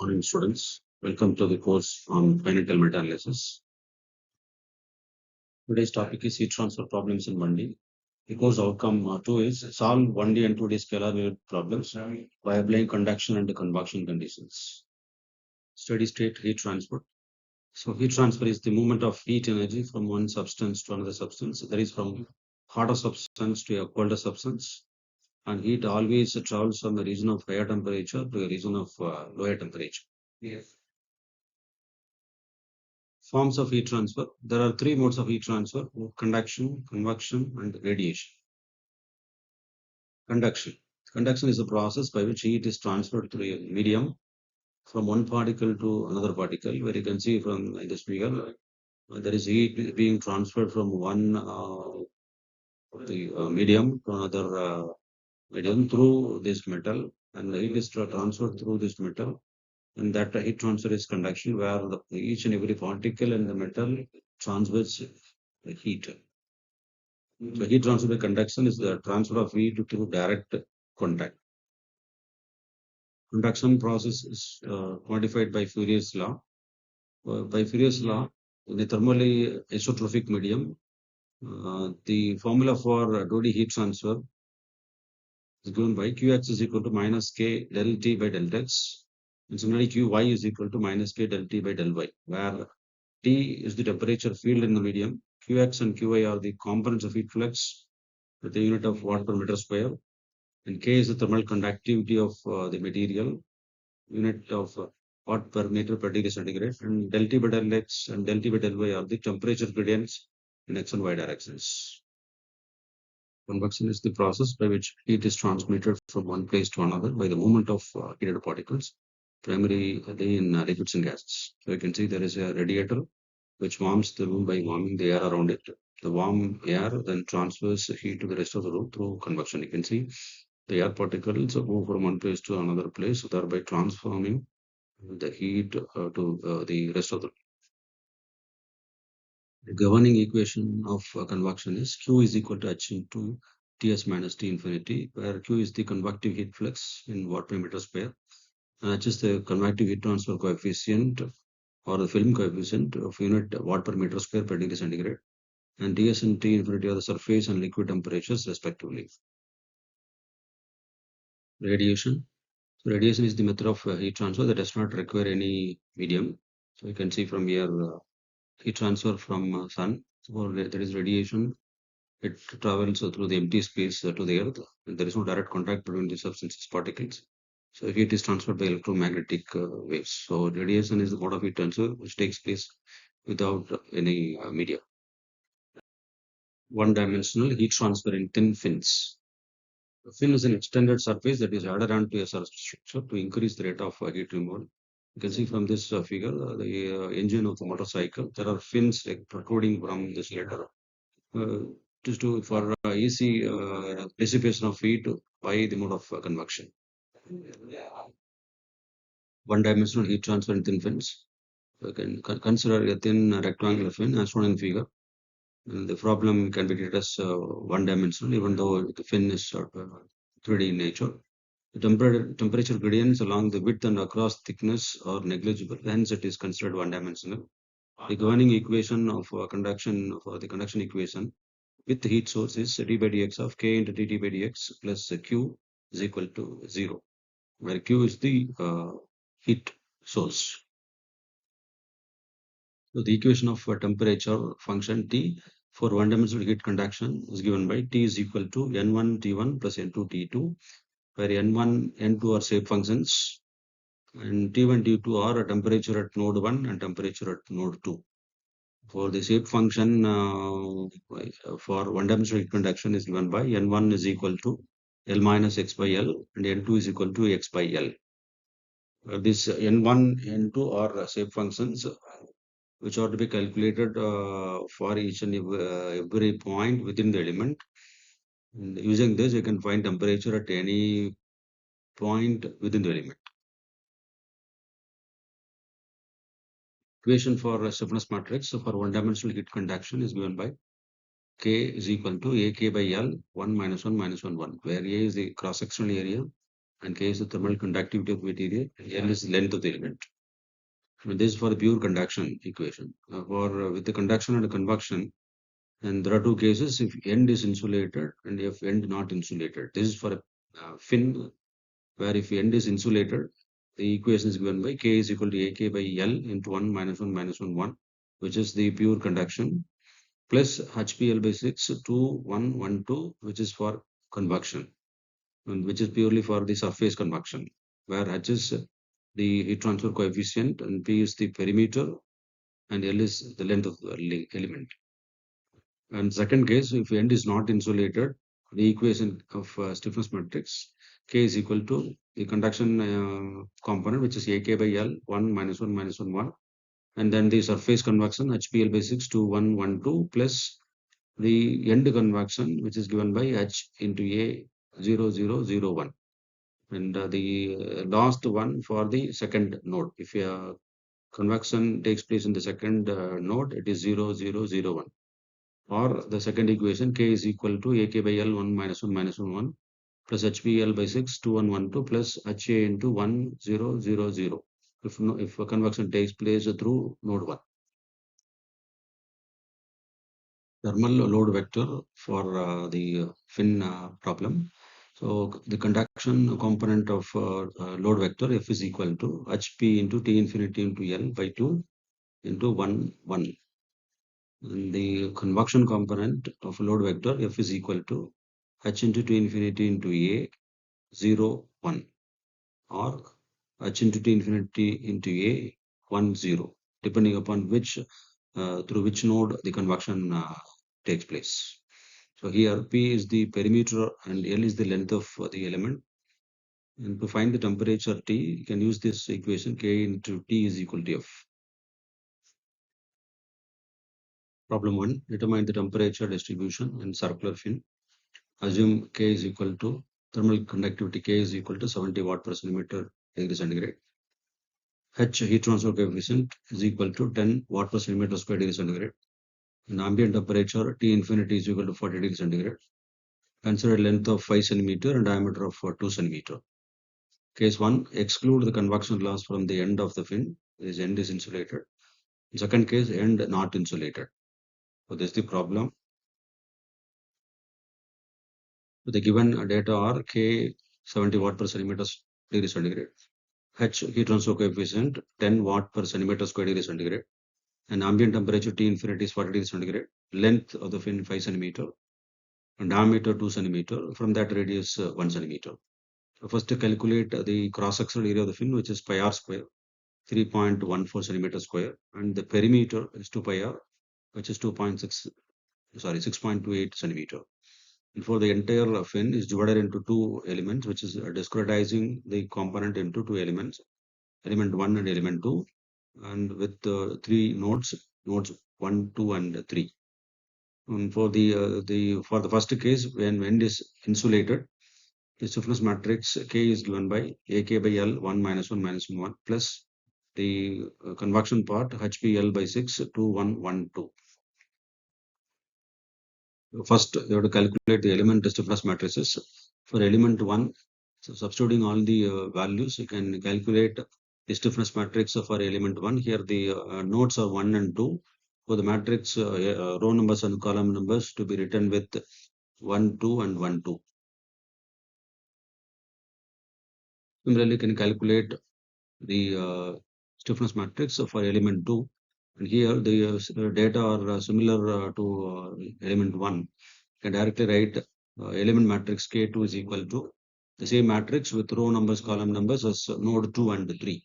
Morning, students. Welcome to the course on finite element analysis. Today's topic is heat transfer problems in 1D. The course outcome 2 is solve 1D and 2D scalar wave problems by applying conduction and convection conditions. Steady state heat transfer. So heat transfer is the movement of heat energy from one substance to another substance. That is from hotter substance to a colder substance. And heat always travels from a region of higher temperature to a region of lower temperature. Yes. Forms of heat transfer. There are three modes of heat transfer: conduction, convection, and radiation. Conduction. Conduction is a process by which heat is transferred through a medium from one particle to another particle, where you can see from this figure, there is heat being transferred from one medium to another medium through this metal, and the heat is transferred through this metal, and that heat transfer is conduction, where each and every particle in the metal transfers the heat. So heat transfer by conduction is the transfer of heat through direct contact. Conduction process is quantified by Fourier's law. By Fourier's law, in a thermally isotropic medium, the formula for 2D heat transfer is given by Qx is equal to minus K del T by del X. And similarly, Qy is equal to minus K del T by del Y, where T is the temperature field in the medium. Qx and Qy are the components of heat flux with the unit of watt per meter square. And K is the thermal conductivity of the material, unit of watt per meter per degree centigrade. And del T by del X and del T by del Y are the temperature gradients in X and Y directions. Convection is the process by which heat is transmitted from one place to another by the movement of heated particles, primarily in liquids and gases. So you can see there is a radiator which warms the room by warming the air around it. The warm air then transfers heat to the rest of the room through convection. You can see the air particles move from one place to another place, thereby transforming the heat to the rest of the room. The governing equation of convection is Q is equal to H into Ts minus T infinity, where Q is the convective heat flux in watt per meter square, and H is the convective heat transfer coefficient or the film coefficient of unit watt per meter square per degree centigrade, and Ts and T infinity are the surface and liquid temperatures respectively. Radiation. So radiation is the method of heat transfer that does not require any medium. So you can see from here heat transfer from sun. So there is radiation. It travels through the empty space to the earth, and there is no direct contact between the substances particles. So heat is transferred by electromagnetic waves. So radiation is the mode of heat transfer which takes place without any media. One-dimensional heat transfer in thin fins. The fin is an extended surface that is added onto a structure to increase the rate of heat removal. You can see from this figure, the engine of the motorcycle, there are fins like protruding from this letter just to for easy dissipation of heat by the mode of convection. One-dimensional heat transfer in thin fins. You can consider a thin rectangular fin as shown in figure. And the problem can be treated as one-dimensional, even though the fin is 3D in nature. The temperature gradients along the width and across thickness are negligible, hence it is considered one-dimensional. The governing equation of conduction for the conduction equation with the heat source is d by dx of k into dt by dx plus q is equal to 0, where q is the heat source. So the equation of temperature function T for one-dimensional heat conduction is given by T is equal to N1 T1 plus N2 T2, where N1, N2 are shape functions, and T1, T2 are a temperature at node 1 and temperature at node 2. For the shape function for one-dimensional heat conduction is given by N1 is equal to L minus X by L, and N2 is equal to X by L. This N1, N2 are shape functions which are to be calculated for each and every point within the element. And using this, you can find temperature at any point within the element. Equation for a stiffness matrix for one-dimensional heat conduction is given by K is equal to AK by L 1 minus 1 minus 1 1, where A is the cross-sectional area and K is the thermal conductivity of material, and L is the length of the element. And this is for the pure conduction equation. For with the conduction and the convection, and there are two cases: if end is insulated and if end not insulated. This is for a fin, where if end is insulated, the equation is given by K is equal to AK by L into 1 minus 1 minus 1 1, which is the pure conduction, plus HPL by 6 2 1 1 2, which is for convection, and which is purely for the surface convection, where H is the heat transfer coefficient and P is the perimeter and L is the length of the element. And second case, if end is not insulated, the equation of stiffness matrix K is equal to the conduction component, which is AK by L 1 minus 1 minus 1 1, and then the surface convection HPL by 6 2 1 1 2, plus the end convection, which is given by H into A 0 0 0 1, and the last one for the second node. If convection takes place in the second node, it is 0 0 0 1. Or the second equation, K is equal to AK by L 1 minus 1 minus 1 1, plus HPL by 6 2 1 1 2, plus HA into 1 0 0 0, if no, if a convection takes place through node 1. Thermal load vector for the fin problem. So the conduction component of load vector F is equal to HP into T infinity into L by 2 into 1 1. And the convection component of load vector F is equal to H into T infinity into A 0 1, or H into T infinity into A 1 0, depending upon which through which node the convection takes place. So here P is the perimeter and L is the length of the element. And to find the temperature T, you can use this equation K into T is equal to F. Problem 1. Determine the temperature distribution in circular fin. Assume K is equal to thermal conductivity K is equal to 70 watt per centimeter degree centigrade. H heat transfer coefficient is equal to 10 watt per centimeter square degree centigrade. And ambient temperature T infinity is equal to 40 degree centigrade. Consider length of 5 centimeter and diameter of 2 centimeter. Case 1, exclude the convection loss from the end of the fin. This end is insulated. In second case, end not insulated. So this is the problem. So the given data are K 70 watt per centimeter degree centigrade, H heat transfer coefficient 10 watt per centimeter square degree centigrade, and ambient temperature T infinity is 40 degree centigrade, length of the fin 5 centimeter, and diameter 2 centimeter, from that radius 1 centimeter. So first to calculate the cross-sectional area of the fin, which is pi r square, 3.14 centimeter square, and the perimeter is 2 pi r, which is 6.28 centimeter. And for the entire fin is divided into two elements, which is discretizing the component into two elements, element 1 and element 2, and with three nodes 1, 2, and 3. And for the first case, when end is insulated, the stiffness matrix K is given by AK by L 1 minus 1 minus 1 plus the convection part HPL by 6 2 1 1 2. First, you have to calculate the element stiffness matrices. For element 1, so substituting all the values, you can calculate the stiffness matrix for element 1. Here the nodes are 1 and 2. For the matrix, row numbers and column numbers to be written with 1 2 and 1 2. Similarly, you can calculate the stiffness matrix for element 2. And here the data are similar to element 1. You can directly write element matrix K2 is equal to the same matrix with row numbers, column numbers as node 2 and 3.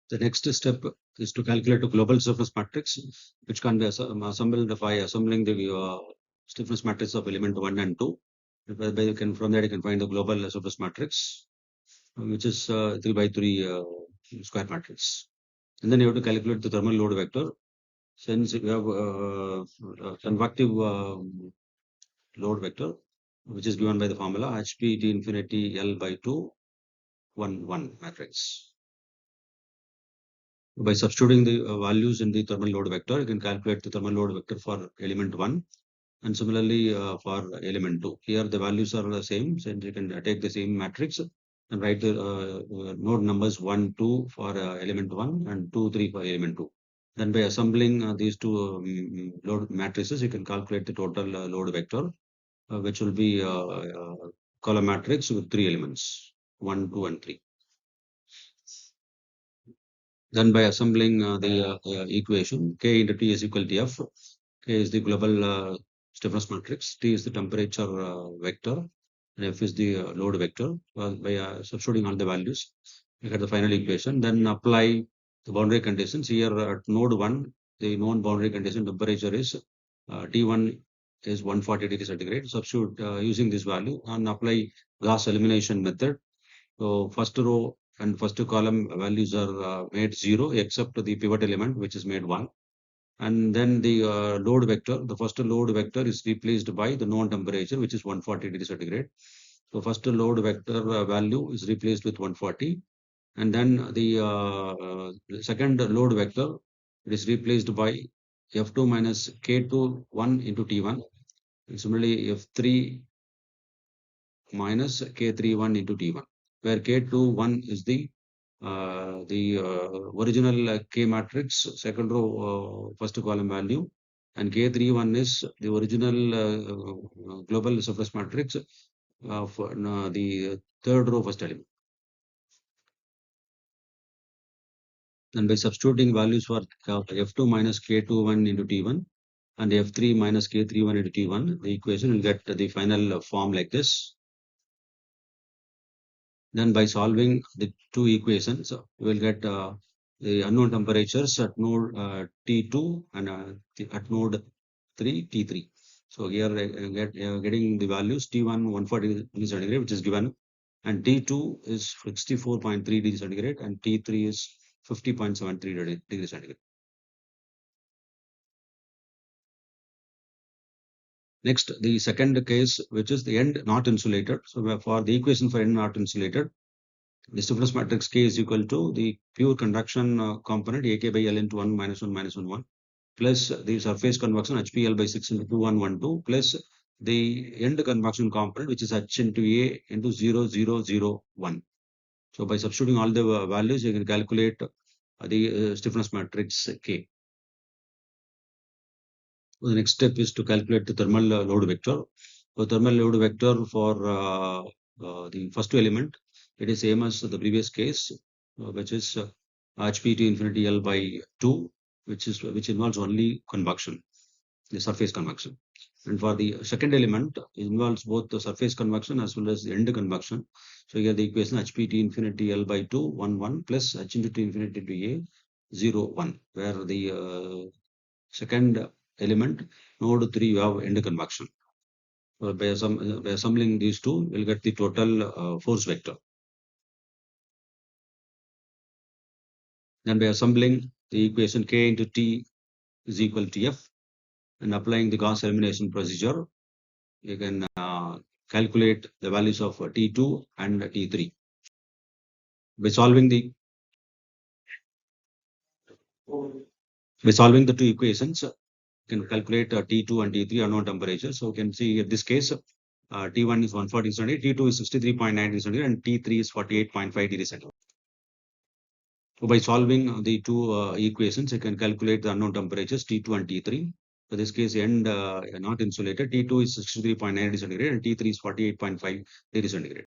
The next step is to calculate a global stiffness matrix, which can be assembled by assembling the stiffness matrix of element 1 and 2. From that, you can find the global stiffness matrix, which is 3 by 3 square matrix. And then you have to calculate the thermal load vector. Since we have convective load vector, which is given by the formula HP T infinity L by 2 1 1 matrix. By substituting the values in the thermal load vector, you can calculate the thermal load vector for element 1, and similarly for element 2. Here the values are the same, since you can take the same matrix and write the node numbers 1, 2 for element 1 and 2, 3 for element 2. Then by assembling these two load matrices, you can calculate the total load vector, which will be column matrix with three elements, 1, 2, and 3. Then by assembling the equation, K into T is equal to F. K is the global stiffness matrix, T is the temperature vector, and F is the load vector. By substituting all the values, we get the final equation. Then apply the boundary conditions. Here at node 1, the known boundary condition temperature is T1 is 140 degrees centigrade. Substitute using this value and apply Gauss elimination method. So first row and first column values are made 0 except the pivot element, which is made 1. And then the load vector, the first load vector is replaced by the known temperature, which is 140 degrees centigrade. So first load vector value is replaced with 140. And then the second load vector, it is replaced by F2 minus K2 1 into T1. And similarly, F3 minus K31 into T1, where K21 is the original K matrix, second row, first column value, and K31 is the original global surface matrix of the third row, first element. And by substituting values for F2 minus K21 into T1 and F3 minus K31 into T1, the equation will get the final form like this. Then by solving the two equations, we will get the unknown temperatures at node T2 and at node 3, T3. So here getting the values T1 140 degrees centigrade, which is given, and T2 is 64.3 degrees centigrade, and T3 is 50.73 degrees centigrade. Next, the second case, which is the end not insulated. So for the equation for end not insulated, the stiffness matrix K is equal to the pure conduction component AK by L into 1 minus 1 minus 1 1 plus the surface convection HPL by 6 into 2 1 1 2 plus the end convection component, which is H into A into 0 0 0 1. So by substituting all the values, you can calculate the stiffness matrix K. So the next step is to calculate the thermal load vector. So thermal load vector for the first element, it is same as the previous case, which is HPT infinity L by 2, which involves only convection, the surface convection. And for the second element, it involves both the surface convection as well as the end convection. So here the equation HPT infinity L by 2 1 1 plus H into T infinity to A 0 1, where the second element node 3 you have end convection. By assembling these two, we'll get the total force vector. Then by assembling the equation K into T is equal to F and applying the Gauss elimination procedure, you can calculate the values of T2 and T3. By solving the two equations, you can calculate T2 and T3 unknown temperatures. So you can see in this case, T1 is 140 centigrade, T2 is 63.9 degrees centigrade, and T3 is 48.5 degrees centigrade. So by solving the two equations, you can calculate the unknown temperatures T2 and T3. For this case, end not insulated, T2 is 63.9 degrees centigrade and T3 is 48.5 degrees centigrade.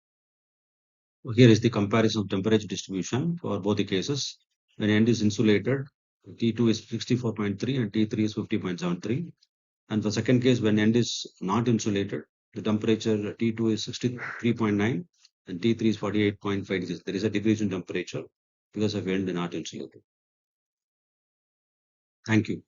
So here is the comparison of temperature distribution for both the cases. When end is insulated, T2 is 64.3 and T3 is 50.73. And for second case, when end is not insulated, the temperature T2 is 63.9 and T3 is 48.5 degrees. There is a decrease in temperature because of end not insulated. Thank you.